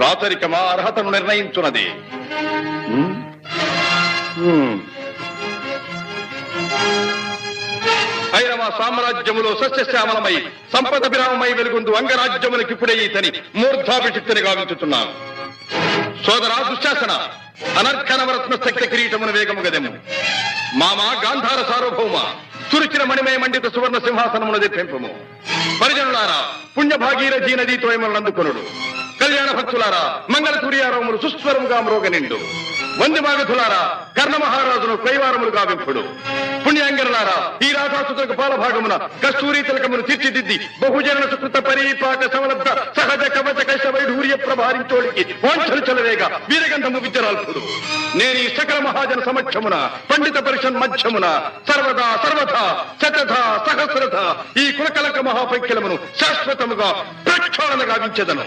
రాచరికమా అర్హతను నిర్ణయించున్నది. ఐరవ సామ్రాజ్యములో సస్యశ్యామలమై సంపద విరామమై వెలుగుందు అంగరాజ్యములకు ఇప్పుడే ఈతని మూర్ధాభిషిక్తిని గావించుతున్నాను. సోదరా దుశ్శాసన, అనర్ఘనవరత్న శక్తి కిరీటమును వేగము గదెము. మామా గాంధార సార్వభౌమ, తురిచిన మణిమయ మండిత సువర్ణ సింహాసనమును తెప్పింపము. పరిజనులారా, పుణ్యభాగీరథీ నదీతో అందుకొనుడు. కళ్యాణ భక్తులారా, మంగళ తుర్యారములు సుస్వరముగా మ్రోగనిండు. వందిమాగధులారా, కర్ణ మహారాజును కైవారములు గావింపుడు. పుణ్యాంగరులారా, ఈ రాధాసుతులకు పాలభాగమున కస్తూరి తిలకమును తీర్చిదిద్ది బహుజన సుకృత పరీపాక సమలబ్ధ సహజ కవచ కైశ వైఢూర్య ప్రభారించోడికి వాంఛలు చలవేగా వీరగంధము విద్యరాల్పుడు. నేను ఈ సకల మహాజన సమక్షమున పండిత పరిషన్ మధ్యమున సర్వదా సర్వథా శతథ సహస్రథ ఈ కులకలక మహాపైక్యలమును శాశ్వతముగా ప్రక్షాళన గావించెదను.